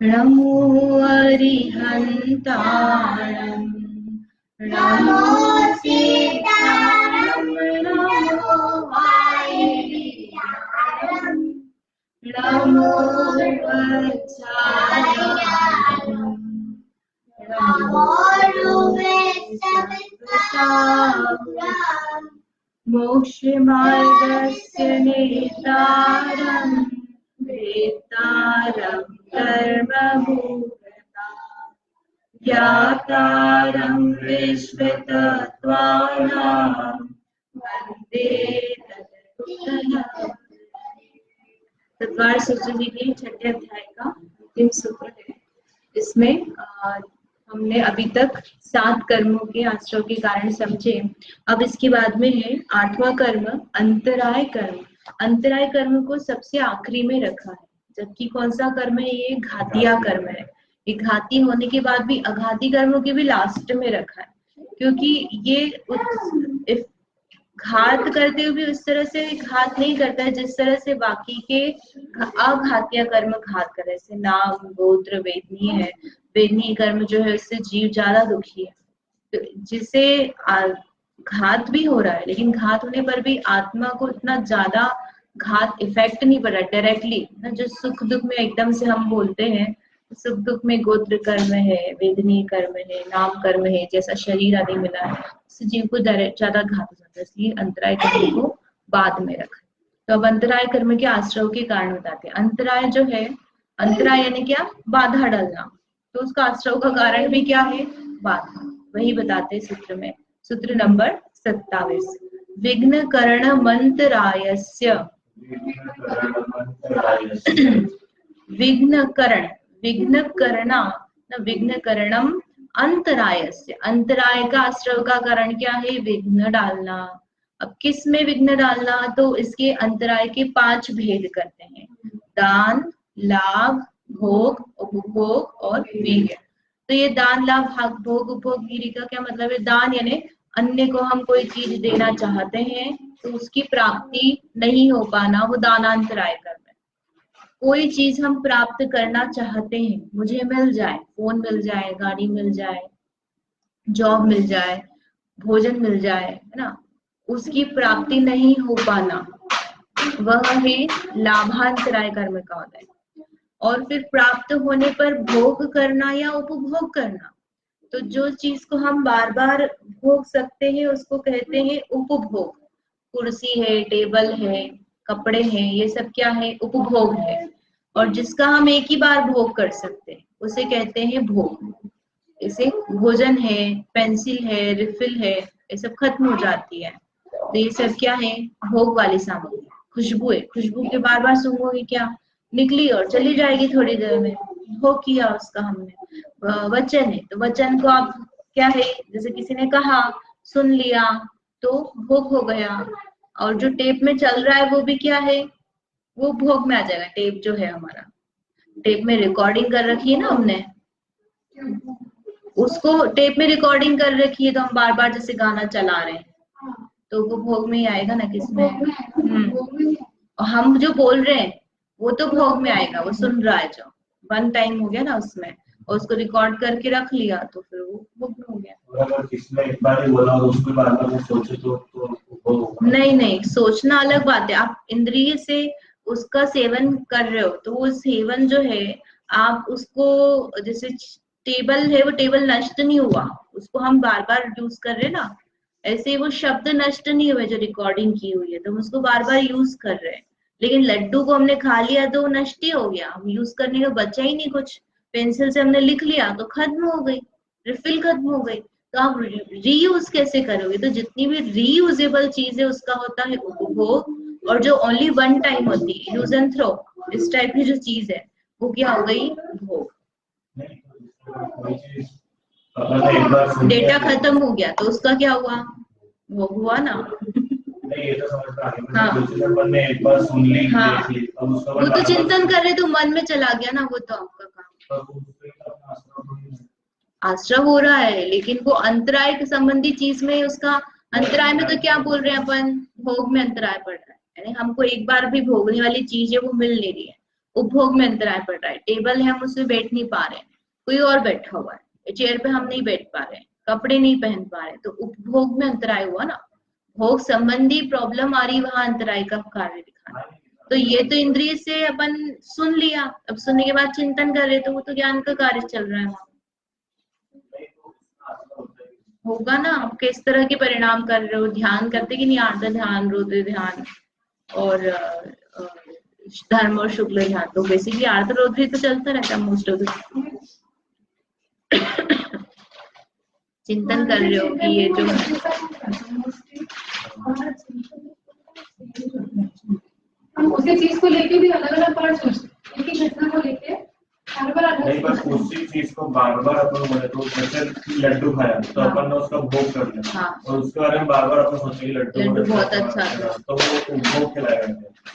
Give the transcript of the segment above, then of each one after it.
नमो अरिहन्ताणं नमो सीतारं नमो वायुलिङ्गं नमो वत्सायानं नमो मोक्षमार्गस्य नेतारं वेत्तारं कर्मभूता ज्ञातारं विश्वतत्त्वानां वन्दे तत्त्वज्ञानं। तत्वार सूत्र जी के छठे अध्याय का अंतिम सूत्र है। इसमें हमने अभी तक 7 कर्मों के आश्रव के कारण समझे। अब इसके बाद में है 8वां कर्म अंतराय कर्म। अंतराय कर्म को सबसे आखिरी में रखा है, जबकि कौन सा कर्म है? ये घातिया कर्म है। ये घाती होने के बाद भी अघाती कर्मों के भी लास्ट में रखा है, क्योंकि ये घात करते हुए उस तरह से घात नहीं करता है जिस तरह से बाकी के अघातीय कर्म घात कर रहे, जैसे नाम गोत्र वेदनीय है। वेदनीय कर्म जो है उससे जीव ज्यादा दुखी है, तो जिसे घात भी हो रहा है, लेकिन घात होने पर भी आत्मा को इतना ज्यादा घात इफेक्ट नहीं पड़ रहा डायरेक्टली ना। जो सुख दुख में एकदम से हम बोलते हैं, सुख दुख में गोत्र कर्म है, वेदनीय कर्म है, नाम कर्म है, जैसा शरीर आदि मिला है, उससे जीव को ज्यादा घात हो जाता है। इसलिए अंतराय कर्म को बाद में रखा। तो अब अंतराय कर्म के आश्रव के कारण बताते हैं। अंतराय जो है, अंतराय यानी क्या? बाधा डालना। तो उसका आश्रव का कारण भी क्या है? बाधा। वही बताते हैं सूत्र में। सूत्र नंबर 27 विघ्न कर्ण मंतरायस्य विघ्न करण विघ्न करना विघ्न करणम अंतरायस्य। अंतराय का आश्रव का कारण क्या है? विघ्न डालना। अब किस में विघ्न डालना? तो इसके अंतराय के 5 भेद करते हैं: दान, लाभ, भोग, उपभोग और वीर्य। तो ये दान, लाभ, भोग, उपभोग, वीर्य का क्या मतलब है? दान यानी अन्य को हम कोई चीज देना चाहते हैं तो उसकी प्राप्ति नहीं हो पाना, वो दानांतराय कर्म है। कोई चीज हम प्राप्त करना चाहते हैं, मुझे मिल जाए, फोन मिल जाए, गाड़ी मिल जाए, जॉब मिल जाए, भोजन मिल जाए, है ना, उसकी प्राप्ति नहीं हो पाना, वह है लाभांतराय कर्म का होता है। और फिर प्राप्त होने पर भोग करना या उपभोग करना। तो जो चीज को हम बार बार भोग सकते हैं उसको कहते हैं उपभोग। कुर्सी है, टेबल है, कपड़े हैं, ये सब क्या है? उपभोग है। और जिसका हम एक ही बार भोग कर सकते हैं उसे कहते हैं भोग। जैसे भोजन है, पेंसिल है, रिफिल है, ये सब खत्म हो जाती है तो ये सब क्या है? भोग वाली सामग्री। खुशबू है, खुशबू के बार बार सूंघोगे क्या? निकली और चली जाएगी थोड़ी देर में, भोग किया उसका हमने। वचन है, तो वचन को आप क्या है? जैसे किसी ने कहा, सुन लिया, तो भोग हो गया। और जो टेप में चल रहा है वो भी क्या है? वो भोग में आ जाएगा। टेप जो है हमारा, टेप में रिकॉर्डिंग कर रखी है ना हमने, उसको टेप में रिकॉर्डिंग कर रखी है तो हम बार बार जैसे गाना चला रहे हैं तो वो भोग में ही आएगा ना। किसमें? और हम जो बोल रहे हैं वो तो भोग में आएगा, वो सुन रहा है जो वन टाइम हो गया ना उसमें, और उसको रिकॉर्ड करके रख लिया तो फिर वो भोग में हो गया। अगर किसने एक बार ही बोला और उसके बाद में सोचे तो नहीं, सोचना अलग बात है। आप इंद्रिय से उसका सेवन कर रहे हो तो वो सेवन जो है, आप उसको, जैसे टेबल है, वो टेबल नष्ट नहीं हुआ, उसको हम बार बार यूज कर रहे हैं ना, ऐसे वो शब्द नष्ट नहीं हुए जो रिकॉर्डिंग की हुई है, तो हम उसको बार बार यूज कर रहे हैं। लेकिन लड्डू को हमने खा लिया तो नष्ट ही हो गया, हम यूज करने का बचा ही नहीं कुछ। पेंसिल से हमने लिख लिया तो खत्म हो गई, रिफिल खत्म हो गई, तो आप रीयूज कैसे करोगे? तो जितनी भी रीयूजेबल चीज है उसका होता है उपभोग, और जो ओनली वन टाइम होती है, यूज एंड थ्रो, इस टाइप की जो चीज है वो क्या हो गई? भोग। डेटा खत्म हो गया तो उसका क्या हुआ? भोग हुआ ना। हाँ, एक बार सुन ली, हाँ, वो तो चिंतन कर रहे तो मन में चला गया ना, वो तो आपका काम। आश्रय हो रहा है, लेकिन वो अंतराय के संबंधी चीज में उसका अंतराय में तो क्या बोल रहे हैं अपन? भोग में अंतराय पड़ रहा है, यानी हमको एक बार भी भोगने वाली चीज है वो मिल नहीं रही है, उपभोग में अंतराय पड़ रहा है। टेबल है हम उसमें बैठ नहीं पा रहे हैं, कोई और बैठा हुआ है, चेयर पे हम नहीं बैठ पा रहे हैं, कपड़े नहीं पहन पा रहे, तो उपभोग में अंतराय हुआ ना, भोग संबंधी प्रॉब्लम आ रही, वहां अंतराय का कार्य दिखाना। तो ये तो इंद्रिय से अपन सुन लिया, अब सुनने के बाद चिंतन कर रहे, तो वो तो ज्ञान का कार्य चल रहा है वहां, होगा ना। आप किस तरह के परिणाम कर रहे हो, ध्यान करते कि नहीं, आर्द्र ध्यान, रुद्र ध्यान और धर्म और शुक्ल ध्यान, तो बेसिकली आर्द्र रुद्र तो चलता रहता है मोस्ट ऑफ द चिंतन कर रहे हो कि ये जो हम उसी चीज को लेके भी अलग अलग बार सोचते हैं, एक ही घटना को लेके हर बार अलग, नहीं बस उसी चीज को बार बार अपन बोले, तो जैसे लड्डू खाया तो अपन ने उसका भोग कर लिया, और उसके बारे में बार बार अपन सोचेंगे लड्डू बहुत अच्छा था, तो वो भोग खिलाएगा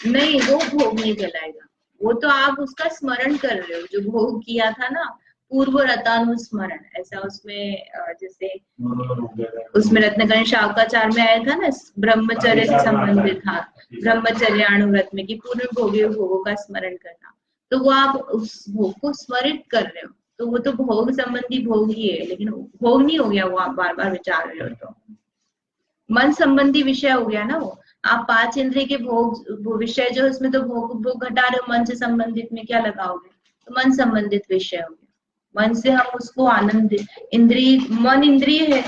नहीं, वो भोग नहीं कहलाएगा, वो तो आप उसका स्मरण कर रहे हो, जो भोग किया था ना, पूर्व रतानुस्मरण, ऐसा उसमें जैसे उसमें रत्नगण शाकाचार में आया था ना, ब्रह्मचर्य से संबंधित था, ब्रह्मचर्यानुव्रत में कि पूर्ण भोगी भोगों का स्मरण करना, तो वो आप उस भोग को स्मरित कर रहे हो, तो वो तो भोग संबंधी भोग ही है, लेकिन भोग नहीं हो गया वो, आप बार बार विचार रहे हो, तो मन संबंधी विषय हो गया ना वो। आप 5 इंद्रिय के भोग विषय जो उसमें तो भोग घटा रहे हो, मन से संबंधित में क्या लगाओगे, तो मन संबंधित विषय हो गया, मन से हम उसको आनंद, इंद्रिय, मन इंद्रिय है,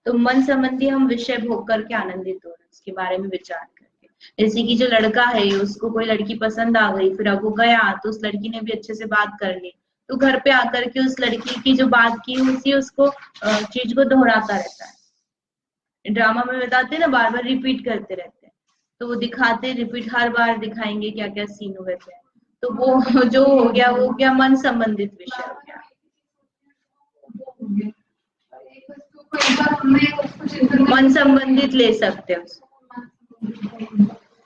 तो मन संबंधी हम विषय भोग करके आनंदित हो रहे हैं, उसके बारे में विचार करके। जैसे कि जो लड़का है, उसको कोई लड़की पसंद आ गई, फिर अब वो गया, तो उस लड़की ने भी अच्छे से बात कर ली, तो घर पे आकर के उस लड़की की जो बात की उसी उसको चीज को दोहराता रहता है। ड्रामा में बताते हैं ना, बार बार रिपीट करते रहते हैं, तो वो दिखाते रिपीट, हर बार दिखाएंगे क्या क्या सीन हुए थे, तो वो जो हो गया वो क्या, मन संबंधित विषय हो गया, मन संबंधित ले सकते हो,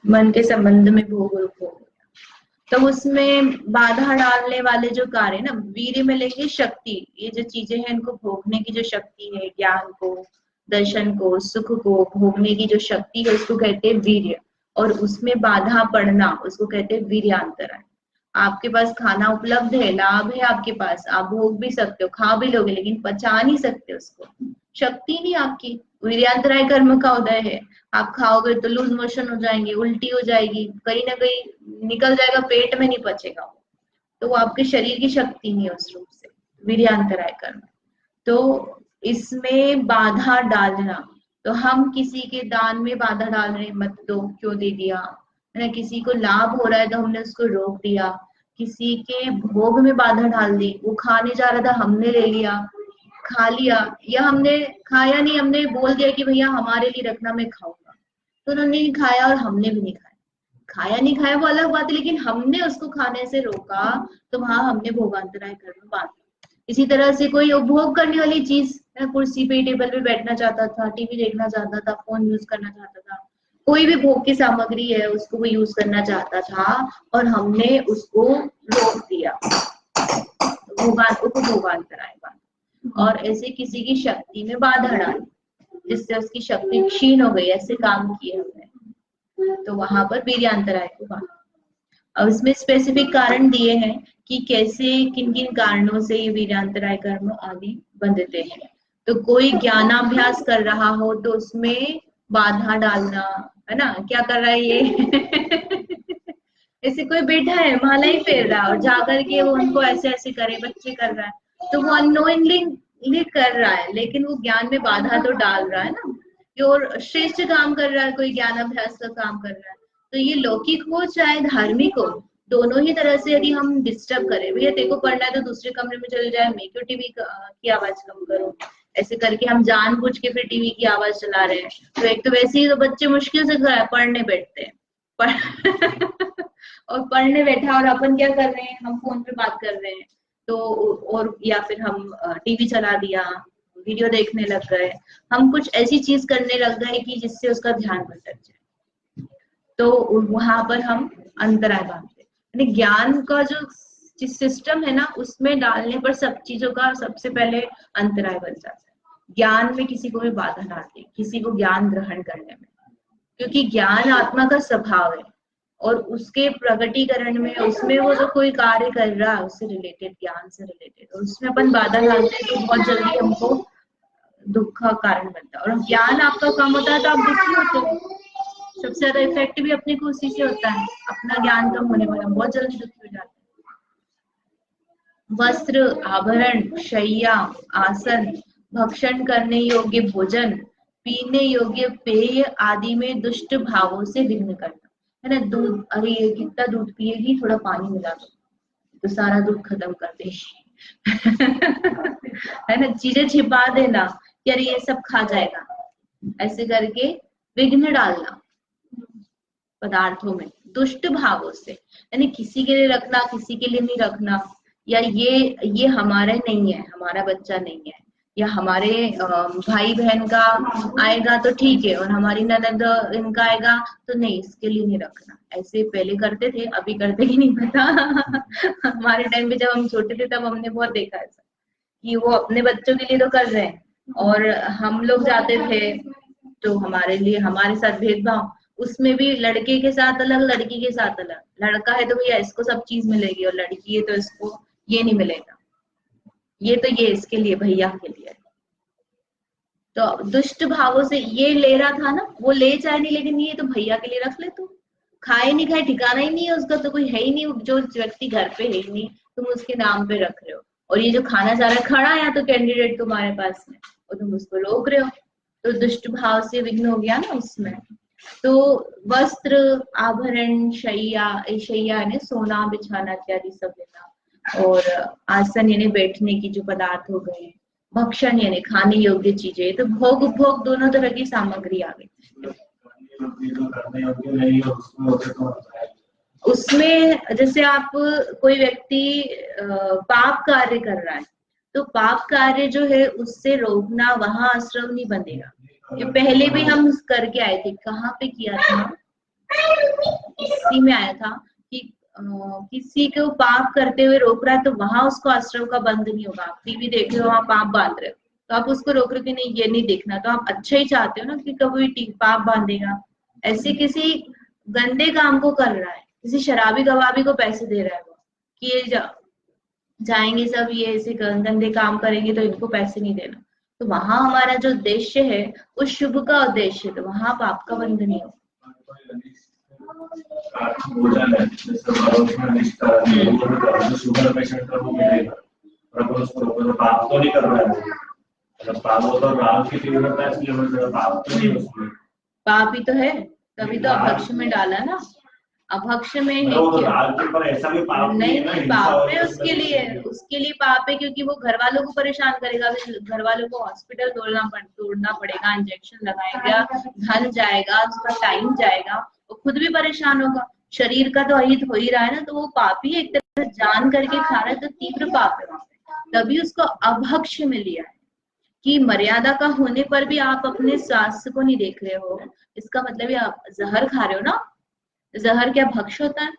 मन के संबंध में भोग रूप हो गया। तो उसमें बाधा डालने वाले जो कार्य ना, वीर्य में लेंगे शक्ति, ये जो चीजें हैं इनको भोगने की जो शक्ति है, ज्ञान को, दर्शन को, सुख को भोगने की जो शक्ति है, उसको कहते हैं वीर्य, और उसमें बाधा पड़ना उसको कहते हैं वीर्यांतराय। आपके पास खाना उपलब्ध है, लाभ है आपके पास, आप भोग भी सकते हो, खा भी लोगे, लेकिन पचा नहीं सकते उसको, शक्ति नहीं आपकी, वीर्यांतराय कर्म का उदय है। आप खाओगे तो लूज मोशन हो जाएंगे, उल्टी हो जाएगी, कहीं ना कहीं निकल जाएगा, पेट में नहीं पचेगा, तो वो आपके शरीर की शक्ति नहीं है उस रूप से, वीर्यांतराय कर्म। तो इसमें बाधा डालना, तो हम किसी के दान में बाधा डाल रहे, मत दो, क्यों दे दिया, है ना, किसी को लाभ हो रहा है तो हमने उसको रोक दिया, किसी के भोग में बाधा डाल दी, वो खाने जा रहा था हमने ले लिया, खा लिया, या हमने खाया नहीं, हमने बोल दिया कि भैया हमारे लिए रखना, मैं खाऊंगा, तो उन्होंने नहीं खाया और हमने भी नहीं खाया, खाया नहीं खाया वो अलग बात है, लेकिन हमने उसको खाने से रोका, तो वहां हमने भोगांतराय कर्म बांधा। इसी तरह से कोई उपभोग करने वाली चीज, कुर्सी पे टेबल पे बैठना चाहता था, टीवी देखना चाहता था, फोन यूज करना चाहता था, कोई भी भोग की सामग्री है उसको वो यूज करना चाहता था, और हमने उसको रोक दिया, उपभोगांतराय बांधा। और ऐसे किसी की शक्ति में बाधा डाली, जिससे उसकी शक्ति क्षीण हो गई, ऐसे काम किए हमने, तो वहां पर वीर्यांतराय को बांधा। अब इसमें स्पेसिफिक कारण दिए हैं कि कैसे, किन किन कारणों से ये वीर्यांतराय कर्म आदि बंधते हैं। तो कोई ज्ञानाभ्यास कर रहा हो तो उसमें बाधा डालना, है ना, क्या कर रहा है ये ऐसे कोई बैठा है माला ही फेर रहा और जाकर के वो उनको ऐसे ऐसे करे, बच्चे कर रहा है, तो वो अननोइंगली कर रहा है, लेकिन वो ज्ञान में बाधा तो डाल रहा है ना, और श्रेष्ठ काम कर रहा है, कोई ज्ञान अभ्यास का काम कर रहा है, तो ये लौकिक हो चाहे धार्मिक हो, दोनों ही तरह से यदि हम डिस्टर्ब करें, भैया तेरे को पढ़ना है तो दूसरे कमरे में चले जाए, मैं क्यों टीवी की आवाज कम करूं, ऐसे करके हम जानबूझ के फिर टीवी की आवाज चला रहे हैं, तो एक तो वैसे ही तो बच्चे मुश्किल से पढ़ने बैठते हैं और पढ़ने बैठा और अपन क्या कर रहे हैं, हम फोन पे बात कर रहे हैं, तो और या फिर हम टीवी चला दिया, वीडियो देखने लग गए, हम कुछ ऐसी चीज करने लग गए कि जिससे उसका ध्यान भटक जाए, तो वहां पर हम अंतराय बांधते हैं। ज्ञान का जो सिस्टम है ना, उसमें डालने पर सब चीजों का सबसे पहले अंतराय बन जाता है। ज्ञान में किसी को भी बाधा डालती, किसी को ज्ञान ग्रहण करने में, क्योंकि ज्ञान आत्मा का स्वभाव है, और उसके प्रकटीकरण में उसमें वो जो कोई कार्य कर रहा है उससे रिलेटेड, ज्ञान से रिलेटेड, और उसमें अपन बाधा डालते हैं तो बहुत जल्दी हमको दुख का कारण बनता है। और ज्ञान आपका कम होता है तो आप दुखी होते हो। सबसे ज्यादा इफेक्ट भी अपने को उसी से होता है, अपना ज्ञान कम होने पर हम बहुत जल्दी दुखी हो जाते हैं। वस्त्र, आभरण, शैया, आसन, भक्षण करने योग्य भोजन, पीने योग्य पेय आदि में दुष्ट भावों से विघ्न करना, है ना। दूध, अरे ये कितना दूध पिएगी, थोड़ा पानी मिला दो तो सारा दूध खत्म कर देगी है ना। चीजें छिपा देना कि अरे ये सब खा जाएगा, ऐसे करके विघ्न डालना पदार्थों में दुष्ट भावों से, यानी किसी के लिए रखना, किसी के लिए नहीं रखना, या ये हमारा नहीं है, हमारा बच्चा नहीं है, या हमारे भाई बहन का आएगा तो ठीक है, और हमारी ननद इनका आएगा तो नहीं, इसके लिए नहीं रखना। ऐसे पहले करते थे, अभी करते ही नहीं पता हमारे टाइम पे जब हम छोटे थे तब हमने बहुत देखा ऐसा कि वो अपने बच्चों के लिए तो कर रहे हैं, और हम लोग जाते थे तो हमारे लिए, हमारे साथ भेदभाव, उसमें भी लड़के के साथ अलग, लड़की के साथ अलग। लड़का है तो भैया इसको सब चीज मिलेगी, और लड़की है तो इसको ये नहीं मिलेगा, ये तो ये इसके लिए, भैया के लिए। तो दुष्ट भावों से ये ले रहा था ना, वो ले चाहे नहीं, लेकिन ये तो भैया के लिए रख ले, तू खाए नहीं खाए ठिकाना ही नहीं है उसका, तो कोई है ही नहीं, जो व्यक्ति घर पे है ही नहीं, तुम उसके नाम पे रख रहे हो। और ये जो खाना जा रहा है खड़ा है तो कैंडिडेट तुम्हारे पास में, और तुम उसको रोक रहे हो, तो दुष्ट भाव से विघ्न हो गया ना उसमें। तो वस्त्र, आभरण, शैया, यानी सोना बिछाना इत्यादि सब लेना, और आसन यानी बैठने की जो पदार्थ हो गए, भक्षण यानी खाने योग्य चीजें, तो भोग उपभोग दोनों तरह की सामग्री आ गई। उसमें जैसे आप कोई व्यक्ति पाप कार्य कर रहा है तो पाप कार्य जो है उससे रोकना, वहां आश्रम नहीं बनेगा। ये पहले भी हम करके आए थे, कहाँ पे किया था, इसी में आया था कि किसी को पाप करते हुए रोक रहा है तो वहां उसको आश्रम का बंध नहीं होगा। आप टीवी देख रहे हो, वहां पाप बांध रहे हो तो आप उसको रोक रहे हो कि नहीं ये नहीं देखना, तो आप अच्छा ही चाहते हो ना कि कभी पाप बांधेगा। ऐसे किसी गंदे काम को कर रहा है, किसी शराबी कबाबी को पैसे दे रहा है वो कि ये जाएंगे सब, ये ऐसे गंदे काम करेंगे तो इनको पैसे नहीं देना, तो वहां हमारा जो उद्देश्य है वो शुभ का उद्देश्य है, तो वहां पाप का बंध नहीं होगा। पाप ही तो है, तभी तो अभक्ष में डाला ना। अभक्ष में है नहीं, पाप है उसके लिए पाप है, क्योंकि वो घर वालों को परेशान करेगा, घर वालों को हॉस्पिटल तोड़ना पड़ेगा, इंजेक्शन लगाएगा, धन जाएगा, उसका टाइम जाएगा, वो खुद भी परेशान होगा, शरीर का तो अहित हो ही रहा है ना, तो वो पाप ही एक तरह से जान करके खा रहा है, तो तीव्र पाप है वहां पे। तभी उसको अभक्ष में लिया है कि मर्यादा का होने पर भी आप अपने स्वास्थ्य को नहीं देख रहे हो, इसका मतलब ये आप जहर खा रहे हो ना। जहर क्या भक्ष होता है?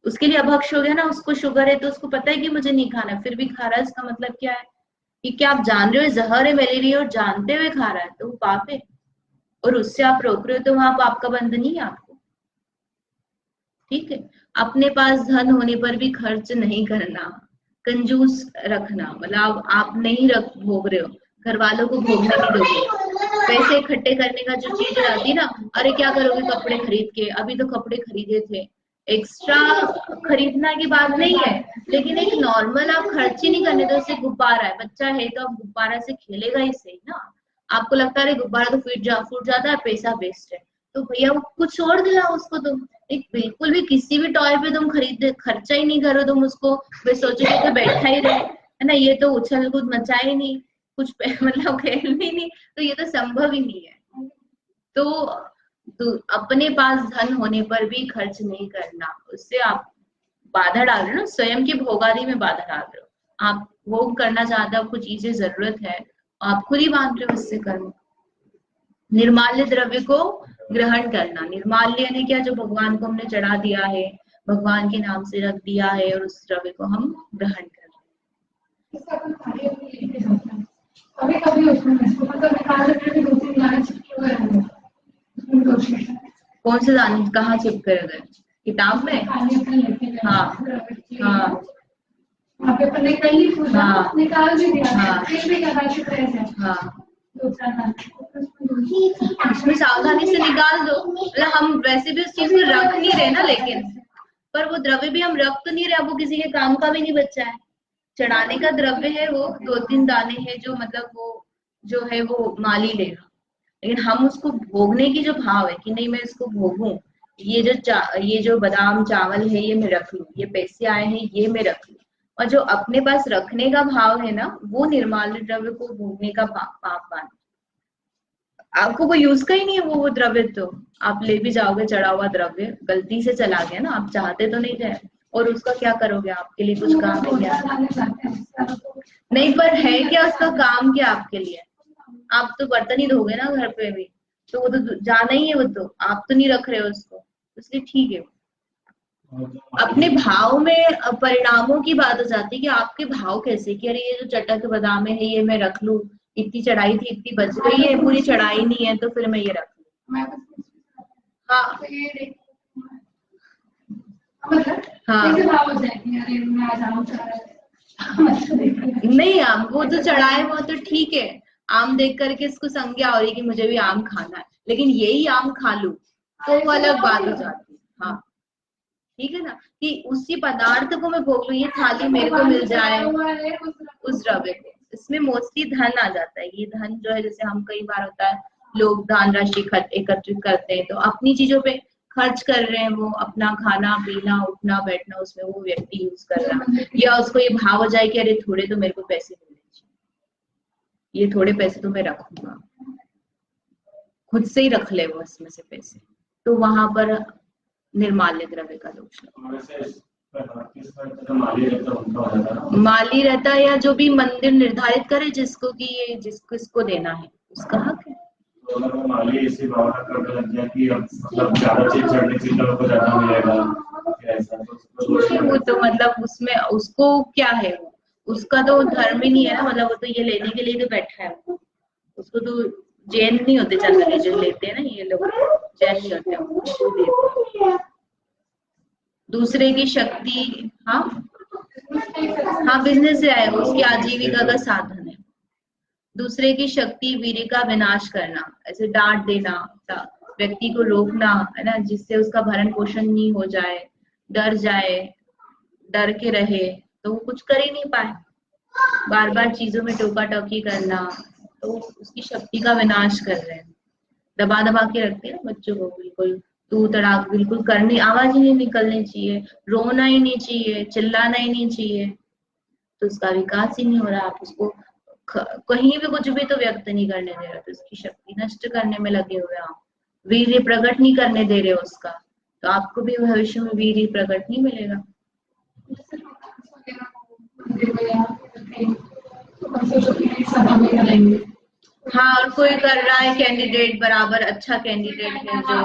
उसके लिए अभक्ष हो गया ना, उसको शुगर है तो उसको पता है कि मुझे नहीं खाना, फिर भी खा रहा है, इसका मतलब क्या है कि क्या आप जान रहे हो जहर है मलेरिया और जानते हुए खा रहा है, तो वो पाप है, और उससे आप रोक रहे हो तो वहां पाप का बंध नहीं है आपको। ठीक है, अपने पास धन होने पर भी खर्च नहीं करना, कंजूस रखना, मतलब आप नहीं भोग रहे हो, घर वालों को भोगने नहीं दोगे। पैसे इकट्ठे करने का जो चीज आती ना, अरे क्या करोगे कपड़े खरीद के, अभी तो कपड़े खरीदे थे, एक्स्ट्रा खरीदना की बात नहीं है, लेकिन एक नॉर्मल आप खर्च ही नहीं करने दो। जैसे गुब्बारा है, बच्चा है तो आप गुब्बारा से खेलेगा ही सही ना, आपको लगता है गुब्बारा तो फूट जाता है, पैसा वेस्ट है, तो भैया वो कुछ और दिलाओ उसको। तुम एक बिल्कुल भी किसी भी टॉय पे तुम खर्चा ही नहीं करो, तुम उसको सोचोगे तो बैठा ही रहे, है ना, ये तो उछल कूद मचा ही नहीं, कुछ मतलब खेल भी नहीं, तो ये तो संभव ही नहीं है। तो अपने पास धन होने पर भी खर्च नहीं करना, उससे आप बाधा डाल रहे हो ना, स्वयं की भोगादि में बाधा डाल रहे हो। आप भोग करना चाहते हो, आपको चीजें जरूरत है, आप खुद ही बांध रहे हो उससे कर्म। निर्माल्य द्रव्य को ग्रहण करना, निर्माल्य ने क्या, जो भगवान को हमने चढ़ा दिया है, भगवान के नाम से रख दिया है, और उस द्रव्य को हम ग्रहण कर रहे हैं। कभी कभी उसमें कौन से दाने कहाँ चिपके गए? किताब में। हाँ हाँ वहाँ पे अपन ने कहीं पूछा, हाँ निकाल भी दिया, हाँ फिर भी क्या बात है, हाँ, दूसरा था उसमें सावधानी से निकाल दो। मतलब हम वैसे भी उस चीज को रख नहीं रहे ना, लेकिन पर वो द्रव्य भी हम रख तो नहीं रहे, अब वो किसी के काम का भी नहीं बचा है। चढ़ाने का द्रव्य है वो 2-3 दाने हैं जो मतलब वो जो है वो माली लेगा, लेकिन हम उसको भोगने की जो भाव है कि नहीं मैं इसको भोगूं, ये जो बादाम चावल है ये मैं रख लूं, ये पैसे आए हैं ये मैं रख लूं, और जो अपने पास रखने का भाव है ना, वो निर्माल्य द्रव्य को भोगने का पाप मान। आपको कोई यूज का ही नहीं है वो द्रव्य, तो आप ले भी जाओगे चढ़ा हुआ द्रव्य, गलती से चला गया ना, आप चाहते तो नहीं गए, और उसका क्या करोगे, आपके लिए कुछ काम है क्या? नहीं, पर है क्या उसका काम, क्या आपके लिए? आप तो बर्तन ही धोगे ना घर पे भी, तो वो तो जाना ही है, वो तो आप तो नहीं रख रहे हो उसको, इसलिए ठीक है। अपने भाव में परिणामों की बात हो जाती है कि आपके भाव कैसे, कि अरे ये जो चटक बादाम है ये मैं रख लूं, इतनी चढ़ाई थी इतनी बच गई है, पूरी चढ़ाई नहीं है तो फिर मैं ये रख लूं। हाँ हाँ नहीं, आम वो तो चढ़ाए वो तो ठीक है, आम देख करके इसको संज्ञा हो रही कि मुझे भी आम खाना है, लेकिन यही आम खा लूं तो वो अलग बात हो जाती है। हाँ ठीक है ना, कि उसी पदार्थ को मैं भोग लूं, ये थाली मेरे को मिल जाए उस द्रव्य को, इसमें मोस्टली धन आ जाता है। ये धन जो है, जैसे हम कई बार होता है लोग दान राशि एकत्रित करते हैं तो अपनी चीजों पे खर्च कर रहे हैं, वो अपना खाना पीना उठना बैठना उसमें वो व्यक्ति यूज कर रहा है, या उसको ये भाव हो जाए कि अरे थोड़े तो मेरे को पैसे मिलने चाहिए, ये थोड़े पैसे तो मैं रखूंगा, खुद से ही रख ले वो इसमें से पैसे, तो वहां पर निर्माल्य द्रव्य का दोष है। माली रहता है या जो भी मंदिर निर्धारित करे जिसको कि ये किसको देना है उसका हक है। तो अगर वो माली ऐसी भावना करने लग जाए कि अब मतलब ज्यादा चीज चढ़ने से लोगों को ज्यादा मिलेगा, वो तो मतलब उसमें उसको क्या है, वो उसका तो धर्म ही नहीं है ना, मतलब वो तो ये लेने के लिए तो बैठा है, उसको तो जैन नहीं होते जनरली जो लेते हैं ना, ये लोग जैन नहीं होते, दूसरे की शक्ति। हाँ हाँ, बिजनेस से आएगा, उसकी आजीविका का साधन है। दूसरे की शक्ति वीर्य का विनाश करना, ऐसे डांट देना, व्यक्ति को रोकना है ना, जिससे उसका भरण पोषण नहीं हो जाए, डर जाए, डर के रहे तो वो कुछ कर ही नहीं पाए, बार बार चीजों में टोका टोकी करना, तो उसकी शक्ति का विनाश कर रहे हैं। दबा दबा के रखते हैं बच्चों को, बिल्कुल तू तड़ाक बिल्कुल करनी, आवाज ही नहीं निकलनी चाहिए, रोना ही नहीं चाहिए, चिल्लाना ही नहीं चाहिए, तो उसका विकास ही नहीं हो रहा। आप उसको कहीं भी कुछ भी तो व्यक्त नहीं करने दे रहे, तो उसकी शक्ति नष्ट करने में लगे हुए, आप वीर्य प्रकट नहीं करने दे रहे उसका, तो आपको भी भविष्य में वीर्य प्रकट नहीं मिलेगा। हाँ, और कोई कर रहा है कैंडिडेट बराबर अच्छा कैंडिडेट है जो,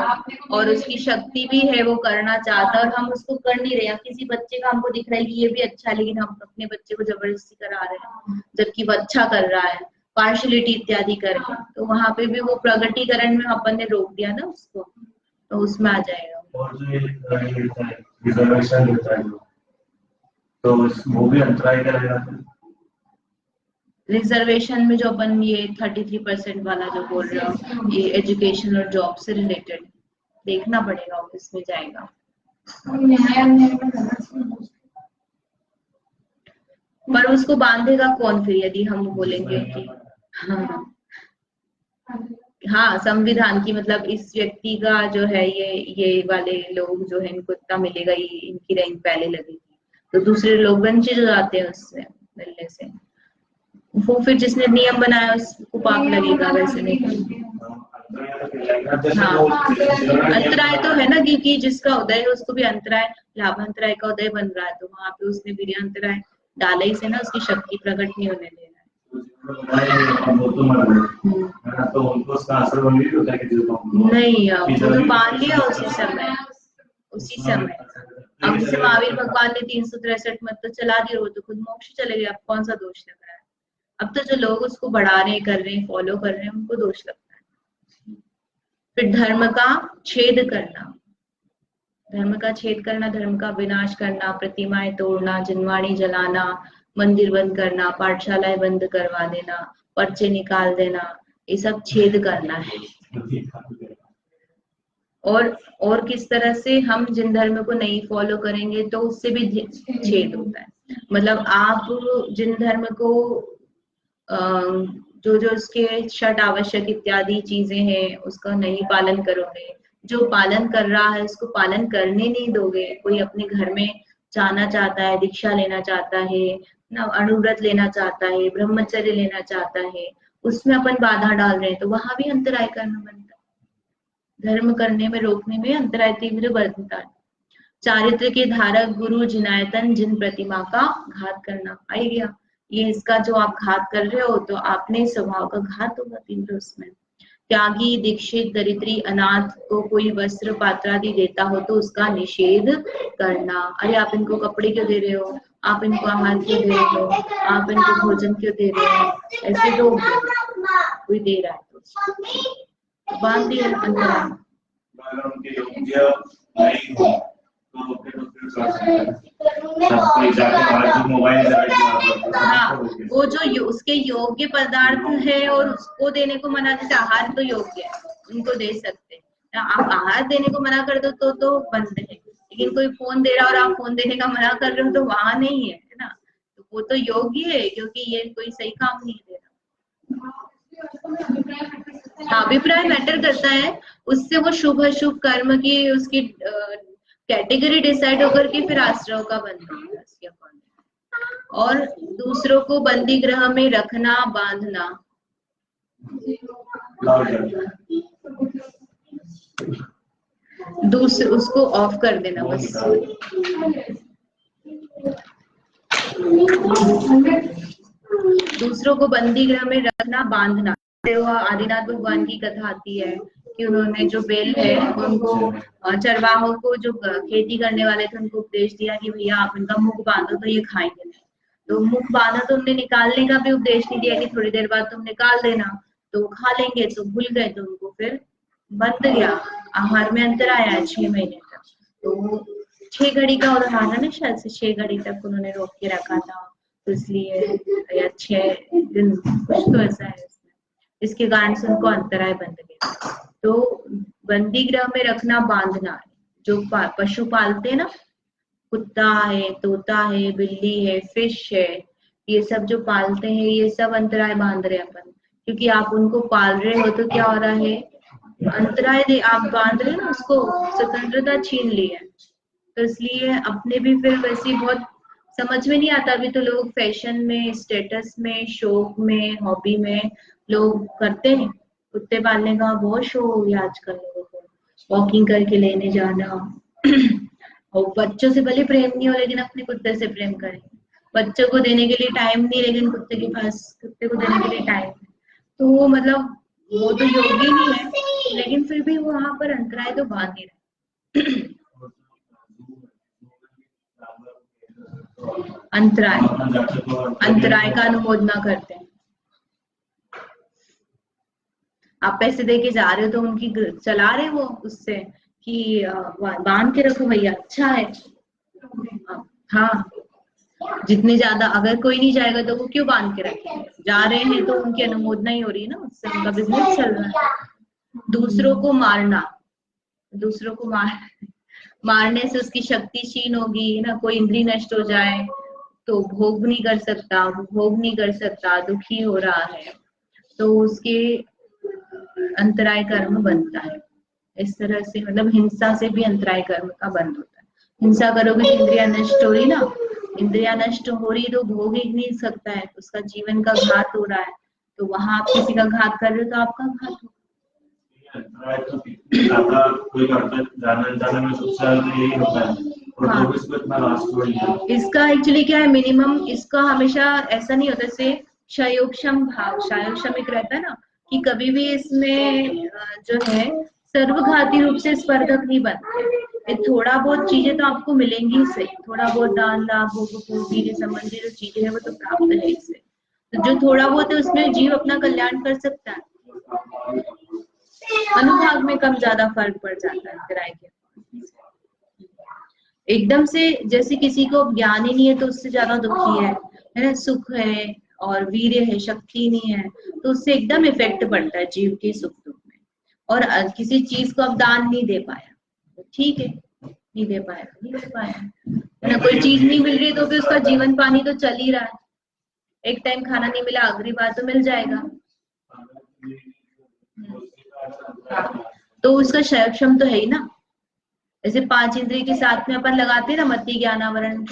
और उसकी शक्ति भी है, वो करना चाहता है और हम उसको कर नहीं रहे, किसी बच्चे का हमको दिख रहा है कि ये भी अच्छा है, लेकिन हम अपने बच्चे को जबरदस्ती करा रहे हैं जबकि वो अच्छा कर रहा है, पार्शलिटी इत्यादि करके, तो वहां पे भी वो प्रगटीकरण में अपन ने रोक दिया ना उसको, तो उसमें आ जाएगा। और जो रिजर्वेशन होता है तो वो भी अंतराय करेगा। रिजर्वेशन में जो अपन ये 33% वाला जो बोल रहे हो, ये एजुकेशन और जॉब से रिलेटेड देखना पड़ेगा, ऑफिस में जाएगा। पर उसको बांधेगा कौन फिर, यदि हम बोलेंगे कि हाँ संविधान की, मतलब इस व्यक्ति का जो है ये वाले लोग जो है इनको इतना मिलेगा, ये इनकी रैंक पहले लगेगी, तो दूसरे लोग वंचित हो जाते हैं उससे मिलने से, वो फिर जिसने नियम बनाया उसको पाप लगेगा, वैसे नहीं। हाँ अंतराय तो है ना, क्योंकि जिसका उदय है उसको भी अंतराय, लाभांतराय का उदय बन रहा है, तो वहां पे उसने वीर्य अंतराय डाला ही से ना, उसकी शक्ति प्रकट नहीं होने दे रहा है। तो उनको उसका असर होता है कि नहीं, वो तो बांध लिया उसी समय। अब जैसे महावीर भगवान ने 363 मत तो चला दिया, वो तो खुद मोक्ष चले गए, अब कौन सा दोष लग रहा है? अब तो जो लोग उसको बढ़ा रहे कर रहे हैं फॉलो कर रहे हैं उनको दोष लगता है। फिर धर्म का छेद करना, धर्म का छेद करना, धर्म का विनाश करना, प्रतिमाएं तोड़ना, जिनवाणी जलाना, मंदिर बंद करना, पाठशालाएं बंद करवा देना, पर्चे निकाल देना, ये सब छेद करना है। और किस तरह से हम जिन धर्म को नहीं फॉलो करेंगे तो उससे भी छेद होता है। मतलब आप जिन धर्म को जो जो उसके षट आवश्यक इत्यादि चीजें हैं उसका नहीं पालन करोगे, जो पालन कर रहा है उसको पालन करने नहीं दोगे, कोई अपने घर में जाना चाहता है, दीक्षा लेना चाहता है ना, अणुव्रत लेना चाहता है, ब्रह्मचर्य लेना चाहता है, उसमें अपन बाधा डाल रहे हैं तो वहां भी अंतराय करना बनता है। धर्म करने में रोकने में अंतराय तीव्र बनता है। चारित्र के धारक गुरु जिनायतन जिन प्रतिमा का घात करना, आई गया ये, इसका जो आप घात कर रहे हो तो आपने स्वभाव का घात होगा तीव्र उसमें। त्यागी दीक्षित दरिद्री अनाथ को कोई वस्त्र पात्रादि देता हो तो उसका निषेध करना। अरे आप इनको कपड़े क्यों दे रहे हो, आप इनको आहार क्यों दे रहे हो, आप इनको भोजन क्यों दे रहे हो, ऐसे दो, कोई दे रहा है तो बांध दिया अंतराय। हाँ, वो जो उसके योग्य पदार्थ है और उसको देने को मना, जैसे आहार तो योग्य है उनको दे सकते हैं, आप आहार देने को मना कर दो तो बंद है, लेकिन कोई फोन दे रहा और आप फोन देने का मना कर रहे हो तो वहां नहीं है ना, तो वो तो योग्य है क्योंकि ये कोई सही काम नहीं दे रहा। हाँ, अभिप्राय मैटर करता है, उससे वो शुभ अशुभ कर्म की उसकी कैटेगरी डिसाइड होकर के फिर आश्रय का बनता है उसके अकॉर्डिंग। और दूसरों को बंदी गृह में रखना बांधना, दूसरे उसको ऑफ कर देना बस। दूसरों को बंदी गृह में रखना बांधना, आदिनाथ भगवान की कथा आती है कि उन्होंने जो बेल है उनको चरवाहों को, जो खेती करने वाले थे उनको उपदेश दिया कि भैया आप इनका मुख बांधो तो ये खाएंगे नहीं, तो मुख बांधा तो उन्हें निकालने का भी उपदेश नहीं दिया कि थोड़ी देर बाद तुम निकाल देना तो खा लेंगे, तो भूल गए तो उनको फिर बंद गया, आहार में अंतर आया 6 महीने तक। तो 6 घड़ी का उदाहरण है ना, शायद से 6 घड़ी तक उन्होंने रोक के रखा था, तो इसलिए या 6 दिन कुछ तो ऐसा है इसमें, इसके कारण से उनको अंतराय बंद गया। तो बंदी गृह में रखना बांधना है, जो पशु पालते हैं ना, कुत्ता है, तोता है, बिल्ली है, फिश है, ये सब जो पालते हैं ये सब अंतराय बांध रहे अपन, क्योंकि आप उनको पाल रहे हो तो क्या हो रहा है, अंतराय दे, आप बांध रहे हो ना, उसको स्वतंत्रता छीन ली है, तो इसलिए अपने भी फिर वैसे बहुत समझ में नहीं आता। अभी तो लोग फैशन में, स्टेटस में, शौक में, हॉबी में लोग करते हैं, कुत्ते पालने का बहुत शौक हो गया आजकल लोगों को, वॉकिंग करके लेने जाना और बच्चों से भले प्रेम नहीं हो लेकिन अपने कुत्ते से प्रेम करें, बच्चों को देने के लिए टाइम नहीं लेकिन कुत्ते के पास कुत्ते को देने के लिए टाइम है, तो वो मतलब वो तो योगी नहीं है, लेकिन फिर भी वो वहां पर अंतराय तो बांध ही रहे। अंतराय का अनुमोदना करते हैं। आप पैसे दे के जा रहे हो तो उनकी चला रहे हो उससे कि बांध के रखो भैया, अच्छा है। हाँ, जितने ज्यादा, अगर कोई नहीं जाएगा तो वो क्यों बांध के रखेंगे, जा रहे हैं तो उनकी अनुमोदना ही हो रही है ना, उससे उनका बिजनेस चल रहा है। दूसरों को मारना, दूसरों को मारने से उसकी शक्ति क्षीण होगी ना, कोई इंद्रिय नष्ट हो जाए तो भोग नहीं कर सकता, दुखी हो रहा है तो उसके अंतराय कर्म बनता है। इस तरह से मतलब हिंसा से भी अंतराय कर्म का बंद होता है। हिंसा करोगे तो इंद्रिया नष्ट हो रही ना, इंद्रिया नष्ट हो रही तो भोग ही नहीं सकता है, उसका जीवन का घात हो रहा है, तो वहां आप किसी का घात कर रहे हो तो आपका घात हो। हाँ। इसका एक्चुअली क्या है, मिनिमम इसका हमेशा ऐसा नहीं होता, जैसे क्षयोक्षम भाव, क्षयोक्षम एक रहता है ना कि कभी भी इसमें जो है सर्वघाती रूप से स्पर्धक नहीं बनते, थोड़ा बहुत चीजें तो आपको मिलेंगी इससे, थोड़ा बहुत दान लाभ भोग पूर्ति से संबंधित जो चीजें है वो तो प्राप्त है इससे, तो जो थोड़ा बहुत है उसमें जीव अपना कल्याण कर सकता है। अनुभाग में कम ज्यादा फर्क पड़ जाता है किराए के। एकदम से जैसे किसी को ज्ञान ही नहीं है तो उससे ज्यादा दुखी है ना, सुख है और वीर्य है, शक्ति नहीं है, तो उससे एकदम इफेक्ट पड़ता है जीव के सुख दुख में। और किसी चीज को अब दान नहीं दे पाया तो ठीक है, नहीं दे पाया है ना, कोई चीज नहीं मिल रही तो भी उसका जीवन पानी तो चल ही रहा है। एक टाइम खाना नहीं मिला, अगली बार तो मिल जाएगा। तो उसका क्षम तो है ही ना। जैसे 5 इंद्रिय के साथ में अपन लगाते हैं ना, मति ज्ञानावरण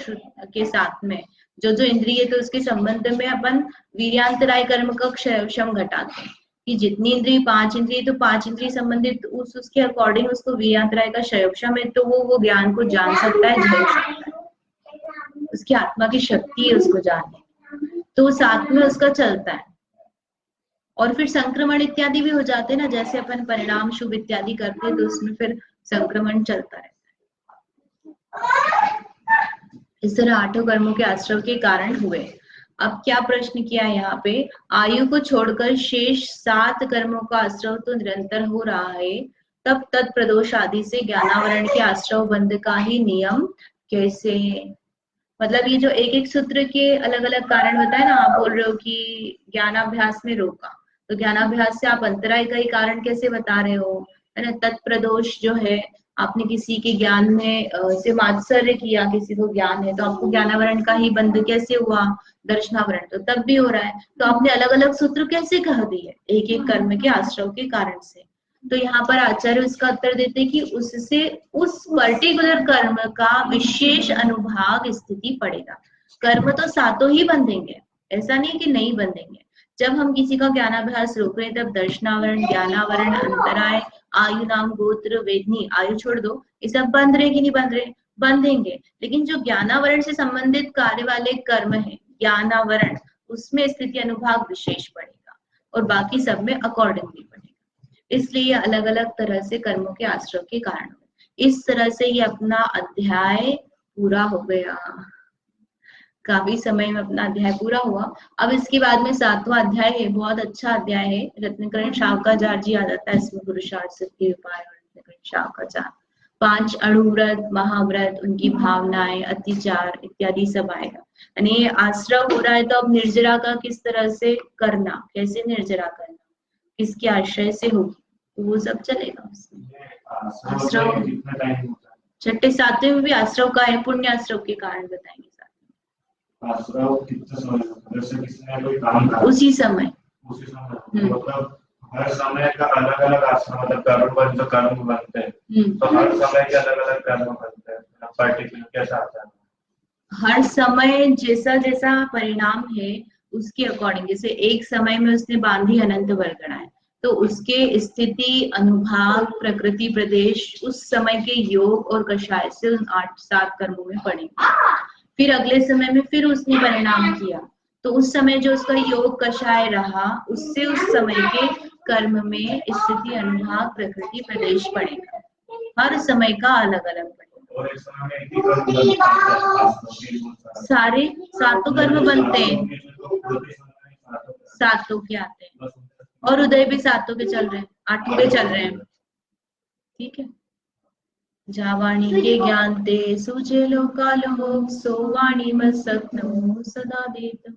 के साथ में जो इंद्रिय तो उसके संबंध में अपन वीर्यांतराय कर्म का क्षम घटाते हैं कि जितनी इंद्रिय 5 इंद्रिय तो 5 इंद्रिय संबंधित उसके अकॉर्डिंग उसको वीर्यांतराय का क्षम है, तो वो ज्ञान को जान सकता है, झेल सकता है, उसकी आत्मा की शक्ति है उसको जानने, तो साथ में उसका चलता है। और फिर संक्रमण इत्यादि भी हो जाते हैं ना, जैसे अपन परिणाम शुभ इत्यादि करते हैं तो उसमें फिर संक्रमण चलता रहता है। इस तरह 8 कर्मों के आश्रव के कारण हुए। अब क्या प्रश्न किया है यहाँ पे, आयु को छोड़कर शेष 7 कर्मों का आश्रव तो निरंतर हो रहा है, तब तत्प्रदोष आदि से ज्ञानावरण के आश्रव बंध का ही नियम कैसे? मतलब ये जो एक एक सूत्र के अलग अलग कारण बताए ना, आप बोल रहे हो कि ज्ञानाभ्यास में रोका, तो ज्ञानाभ्यास से आप अंतराय का ही कारण कैसे बता रहे हो, है ना। तत्प्रदोष जो है, आपने किसी के ज्ञान में से मात्सर्य किया, किसी को ज्ञान है तो आपको ज्ञानावरण का ही बंध कैसे हुआ, दर्शनावरण तो तब भी हो रहा है, तो आपने अलग अलग सूत्र कैसे कह दिए एक एक कर्म के आश्रव के कारण से। तो यहाँ पर आचार्य उसका उत्तर देते कि उससे उस पर्टिकुलर कर्म का विशेष अनुभाग स्थिति पड़ेगा। कर्म तो 7 ही बंधेंगे, ऐसा नहीं कि नहीं बंधेंगे। जब हम किसी का ज्ञानाभ्यास रोक रहे हैं तब दर्शनावरण, ज्ञानावरण, अंतराय, आयु नाम गोत्र वेदनी, आयु छोड़ दो, ये सब बंध रहे कि नहीं बंध रहे? बंधेंगे। लेकिन जो ज्ञानावरण से संबंधित कार्य वाले कर्म है, ज्ञानावरण, उसमें स्थिति अनुभाग विशेष पड़ेगा और बाकी सब में अकॉर्डिंगली पड़ेगा। इसलिए अलग अलग तरह से कर्मों के आश्रय के कारण। इस तरह से ये अपना अध्याय पूरा हो गया। काफी समय में अपना अध्याय पूरा हुआ। अब इसके बाद में 7वां अध्याय है, बहुत अच्छा अध्याय है। रत्नकरण शावकाचार्य जी आ जाता है इसमें, पुरुषार्थ सिद्धि उपाय और रत्नकरण शावकाचार्य, 5 अणुव्रत, महाव्रत, उनकी भावनाएं, अतिचार इत्यादि सब आएगा। यानी आश्रय हो रहा है तो अब निर्जरा का किस तरह से करना, कैसे निर्जरा करना, किसके आश्रय से होगी, तो वो सब चलेगा उसमें। आश्रय 6ठे 7वें में भी आश्रय का है, पुण्य आश्रय के कारण बताएंगे। कितना समय जैसे किसने कोई काम करा उसी समय मतलब हर समय का अलग अलग आश्रम, मतलब कर्म बनते हैं, तो हर समय के अलग अलग कर्म बनते हैं, पर्टिकुलर कैसा आता है? हर समय जैसा जैसा परिणाम है उसके अकॉर्डिंग, जैसे एक समय में उसने बांधी अनंत वर्गणा है तो उसके स्थिति, अनुभाग, प्रकृति, प्रदेश उस समय के योग और कषाय से उन 8-7 कर्मों में पड़ेंगे। फिर अगले समय में फिर उसने परिणाम किया तो उस समय जो उसका योग कषाय रहा उससे उस समय के कर्म में स्थिति, अनुभाग, प्रकृति, प्रदेश पड़ेगा। हर समय का अलग अलग पड़ेगा। और एक समय सारे 7 कर्म बनते हैं, 7 के आते हैं और उदय भी 7 के चल रहे हैं, 8 के चल रहे हैं। ठीक है। जावाणी के ज्ञान ते सूचे लोकालो सो वाणी मसक नमो सदा देत।